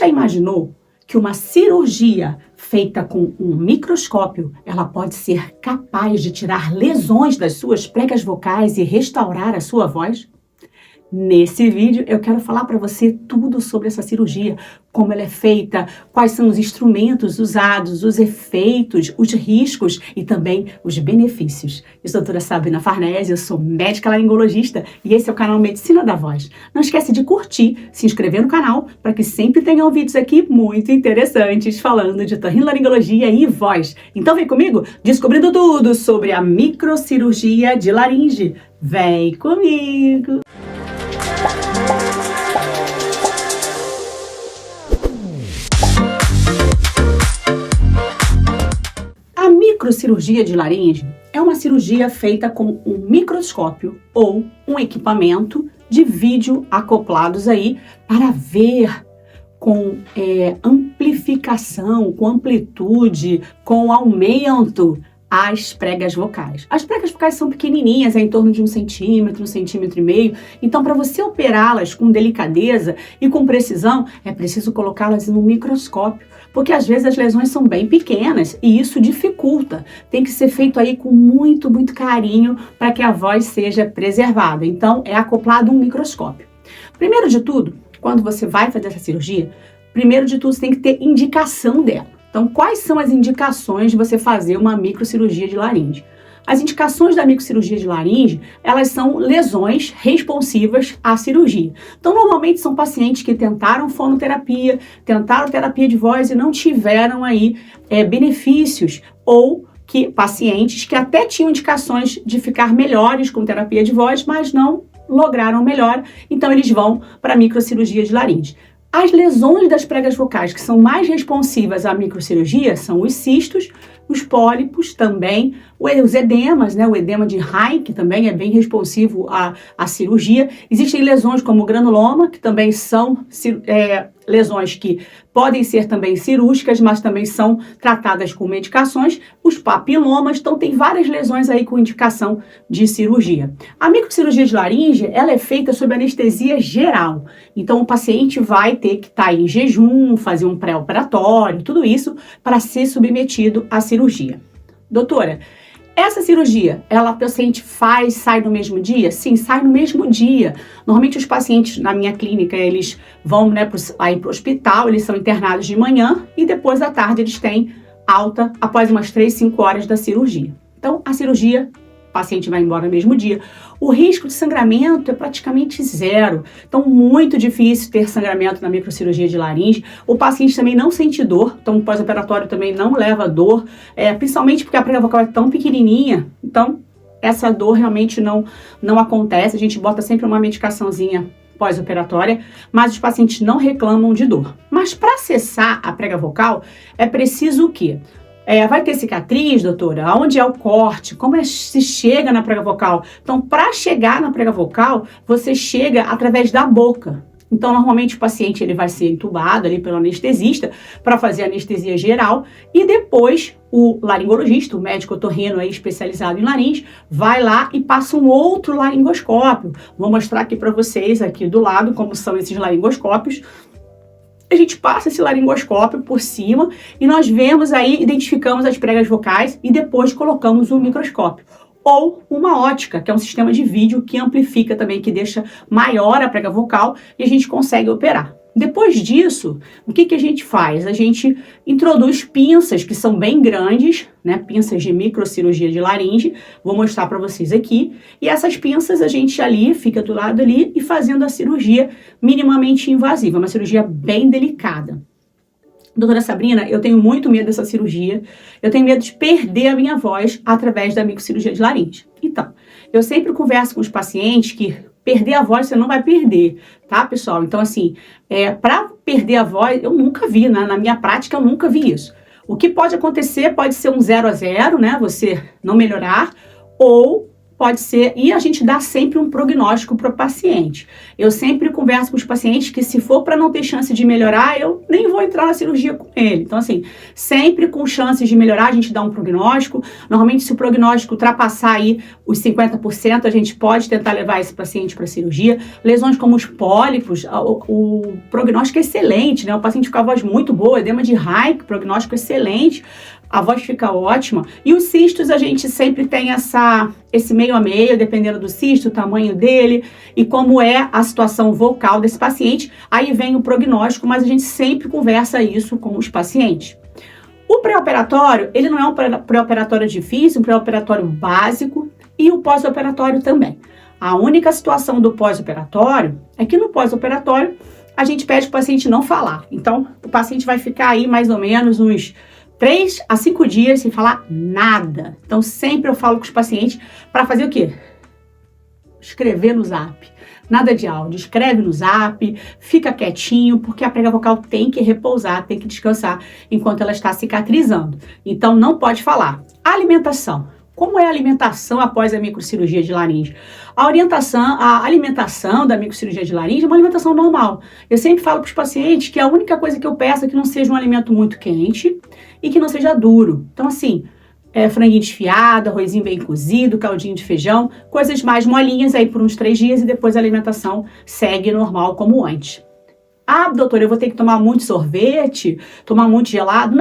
já imaginou que uma cirurgia feita com um microscópio, ela pode ser capaz de tirar lesões das suas pregas vocais e restaurar a sua voz? Nesse vídeo eu quero falar para você tudo sobre essa cirurgia, como ela é feita, quais são os instrumentos usados, os efeitos, os riscos e também os benefícios. Eu sou a doutora Sabrina Farnese, eu sou médica laringologista e esse é o canal Medicina da Voz. Não esquece de curtir, se inscrever no canal para que sempre tenham vídeos aqui muito interessantes falando de otorrinolaringologia e voz. Então vem comigo, descobrindo tudo sobre a microcirurgia de laringe. Vem comigo! A microcirurgia de laringe é uma cirurgia feita com um microscópio ou um equipamento de vídeo acoplados aí para ver com amplificação, com amplitude, com aumento as pregas vocais. As pregas vocais são pequenininhas, em torno de 1 centímetro, 1,5 centímetros. Então, para você operá-las com delicadeza e com precisão, é preciso colocá-las no microscópio, porque às vezes as lesões são bem pequenas e isso dificulta. Tem que ser feito aí com muito carinho para que a voz seja preservada. Então, é acoplado um microscópio. Primeiro de tudo, quando você vai fazer essa cirurgia, você tem que ter indicação dela. Então, quais são as indicações de você fazer uma microcirurgia de laringe? As indicações da microcirurgia de laringe, elas são lesões responsivas à cirurgia. Então, normalmente são pacientes que tentaram fonoterapia, tentaram terapia de voz e não tiveram aí benefícios, ou que pacientes que até tinham indicações de ficar melhores com terapia de voz, mas não lograram melhor, então eles vão para a microcirurgia de laringe. As lesões das pregas vocais que são mais responsivas à microcirurgia são os cistos, os pólipos também, os edemas, né? O edema de Rein, que também é bem responsivo à cirurgia. Existem lesões como o granuloma, que também são lesões que podem ser também cirúrgicas, mas também são tratadas com medicações. Os papilomas, então tem várias lesões aí com indicação de cirurgia. A microcirurgia de laringe, ela é feita sob anestesia geral. Então o paciente vai ter que estar em jejum, fazer um pré-operatório, tudo isso para ser submetido à cirurgia. Doutora, essa cirurgia, o paciente sai no mesmo dia? Sim, sai no mesmo dia. Normalmente os pacientes na minha clínica, eles vão para o hospital, eles são internados de manhã e depois à tarde eles têm alta após umas 3, 5 horas da cirurgia. Então, a cirurgia, o paciente vai embora no mesmo dia. O risco de sangramento é praticamente zero. Então, muito difícil ter sangramento na microcirurgia de laringe. O paciente também não sente dor, então o pós-operatório também não leva dor, principalmente porque a prega vocal é tão pequenininha, então essa dor realmente não acontece. A gente bota sempre uma medicaçãozinha pós-operatória, mas os pacientes não reclamam de dor. Mas para acessar a prega vocal, é preciso o quê? Vai ter cicatriz, doutora? Onde é o corte? Como se chega na prega vocal? Então, para chegar na prega vocal, você chega através da boca. Então, normalmente o paciente ele vai ser entubado ali pelo anestesista para fazer anestesia geral e depois o laringologista, o médico otorrino aí especializado em laringe, vai lá e passa um outro laringoscópio. Vou mostrar aqui para vocês, aqui do lado, como são esses laringoscópios. A gente passa esse laringoscópio por cima e nós vemos aí, identificamos as pregas vocais e depois colocamos o microscópio. Ou uma ótica, que é um sistema de vídeo que amplifica também, que deixa maior a prega vocal e a gente consegue operar. Depois disso, o que a gente faz? A gente introduz pinças que são bem grandes, né? Pinças de microcirurgia de laringe, vou mostrar para vocês aqui. E essas pinças a gente ali, fica do lado ali e fazendo a cirurgia minimamente invasiva, uma cirurgia bem delicada. Doutora Sabrina, eu tenho muito medo dessa cirurgia, eu tenho medo de perder a minha voz através da microcirurgia de laringe. Então, eu sempre converso com os pacientes que perder a voz você não vai perder, tá, pessoal? Então, assim, para perder a voz, eu nunca vi, né? Na minha prática, eu nunca vi isso. O que pode acontecer pode ser um 0 a 0, né? Você não melhorar, ou pode ser, e a gente dá sempre um prognóstico para o paciente. Eu sempre converso com os pacientes que se for para não ter chance de melhorar, eu nem vou entrar na cirurgia com ele. Então, assim, sempre com chances de melhorar, a gente dá um prognóstico. Normalmente, se o prognóstico ultrapassar aí os 50%, a gente pode tentar levar esse paciente para cirurgia. Lesões como os pólipos, o prognóstico é excelente, né? O paciente com a voz muito boa, edema de Reich, prognóstico excelente. A voz fica ótima. E os cistos, a gente sempre tem esse meio a meio, dependendo do cisto, o tamanho dele e como é a situação vocal desse paciente. Aí vem o prognóstico, mas a gente sempre conversa isso com os pacientes. O pré-operatório, ele não é um pré-operatório difícil, um pré-operatório básico e o pós-operatório também. A única situação do pós-operatório é que no pós-operatório a gente pede para o paciente não falar. Então, o paciente vai ficar aí mais ou menos uns 3 a 5 dias sem falar nada. Então, sempre eu falo com os pacientes para fazer o quê? Escrever no Zap. Nada de áudio. Escreve no Zap, fica quietinho, porque a prega vocal tem que repousar, tem que descansar enquanto ela está cicatrizando. Então, não pode falar. Alimentação. Como é a alimentação após a microcirurgia de laringe? A alimentação da microcirurgia de laringe é uma alimentação normal. Eu sempre falo para os pacientes que a única coisa que eu peço é que não seja um alimento muito quente e que não seja duro. Então, assim, franguinho desfiado, arrozinho bem cozido, caldinho de feijão, coisas mais molinhas aí por uns 3 dias e depois a alimentação segue normal como antes. Ah, doutora, eu vou ter que tomar muito sorvete, tomar muito gelado?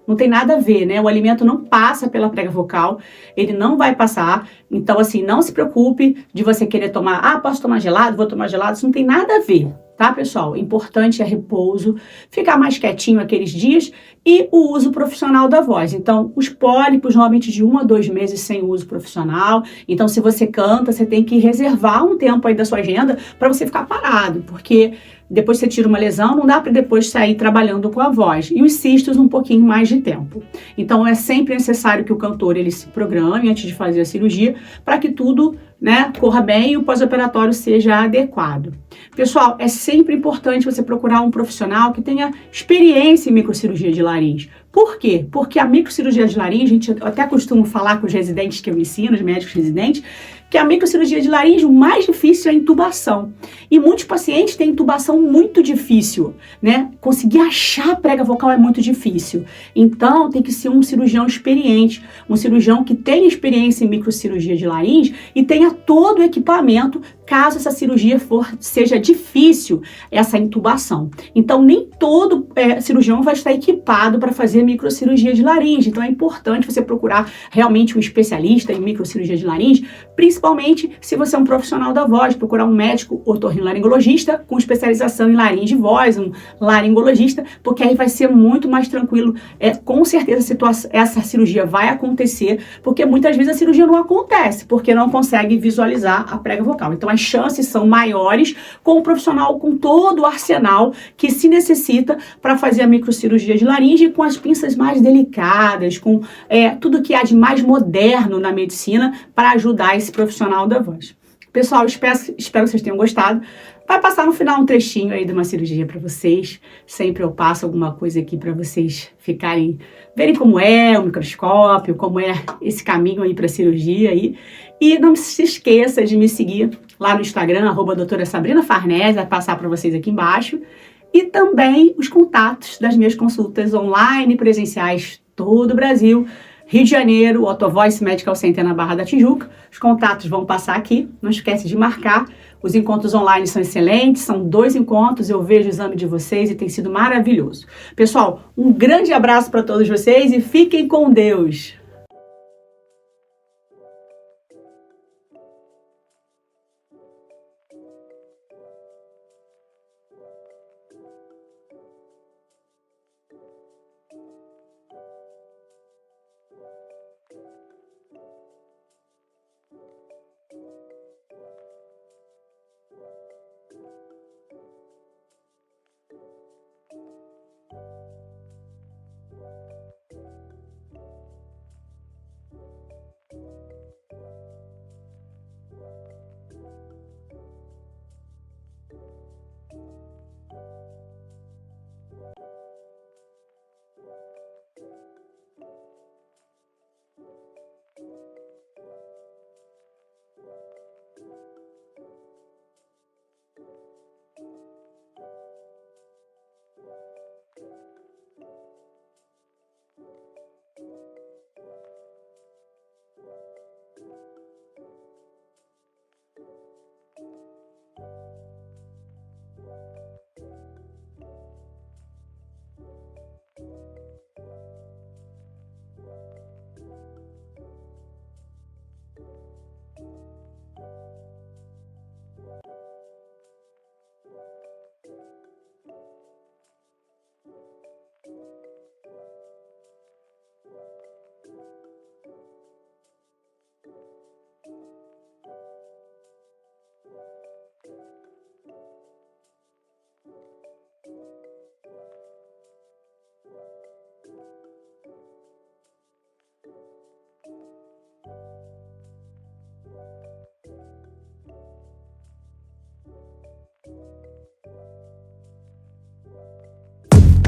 Não tem nada a ver, né? O alimento não passa pela prega vocal, ele não vai passar. Então, assim, não se preocupe de você querer tomar, posso tomar gelado, vou tomar gelado, isso não tem nada a ver, tá, pessoal? O importante é repouso, ficar mais quietinho aqueles dias e o uso profissional da voz. Então, os pólipos, normalmente de 1 a 2 meses sem uso profissional. Então, se você canta, você tem que reservar um tempo aí da sua agenda para você ficar parado, porque depois você tira uma lesão, não dá para depois sair trabalhando com a voz. E os cistos, um pouquinho mais de tempo. Então, é sempre necessário que o cantor ele se programe antes de fazer a cirurgia para que tudo, né, corra bem e o pós-operatório seja adequado. Pessoal, é sempre importante você procurar um profissional que tenha experiência em microcirurgia de laringe. Por quê? Porque a microcirurgia de laringe, eu até costumo falar com os residentes que eu ensino, os médicos residentes, que a microcirurgia de laringe, o mais difícil é a intubação. E muitos pacientes têm intubação muito difícil, né? Conseguir achar a prega vocal é muito difícil. Então, tem que ser um cirurgião experiente, um cirurgião que tenha experiência em microcirurgia de laringe e tenha todo o equipamento caso essa cirurgia seja difícil, essa intubação. Então, nem todo cirurgião vai estar equipado para fazer microcirurgia de laringe. Então, é importante você procurar realmente um especialista em microcirurgia de laringe, principalmente se você é um profissional da voz, procurar um médico otorrinolaringologista com especialização em laringe e voz, um laringologista, porque aí vai ser muito mais tranquilo. Com certeza essa cirurgia vai acontecer, porque muitas vezes a cirurgia não acontece, porque não consegue visualizar a prega vocal. Então, as chances são maiores com um profissional com todo o arsenal que se necessita para fazer a microcirurgia de laringe, com as pinças mais delicadas, com tudo que há de mais moderno na medicina para ajudar esse profissional da voz. Pessoal, espero que vocês tenham gostado. Vai passar no final um trechinho aí de uma cirurgia para vocês. Sempre eu passo alguma coisa aqui para vocês verem como é o microscópio, como é esse caminho aí para a cirurgia aí. E não se esqueça de me seguir lá no Instagram, @doutora Sabrina Farnese, vai passar para vocês aqui embaixo. E também os contatos das minhas consultas online, presenciais, todo o Brasil. Rio de Janeiro, Otovoice Medical Center na Barra da Tijuca. Os contatos vão passar aqui, não esquece de marcar. Os encontros online são excelentes, são 2 encontros, eu vejo o exame de vocês e tem sido maravilhoso. Pessoal, um grande abraço para todos vocês e fiquem com Deus!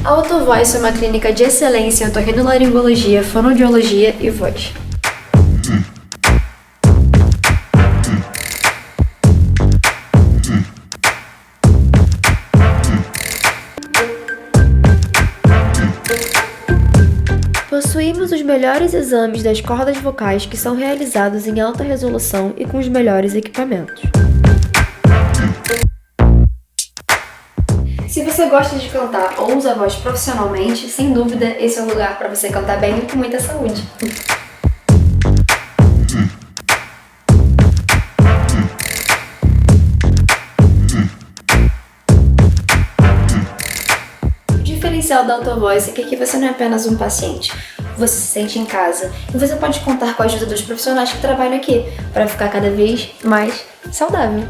A Otovoice é uma clínica de excelência em otorrinolaringologia, fonoaudiologia e voz. Possuímos os melhores exames das cordas vocais que são realizados em alta resolução e com os melhores equipamentos. Se você gosta de cantar ou usa a voz profissionalmente, sem dúvida esse é o lugar para você cantar bem e com muita saúde. O diferencial da Otovoice é que aqui você não é apenas um paciente, você se sente em casa e você pode contar com a ajuda dos profissionais que trabalham aqui para ficar cada vez mais saudável.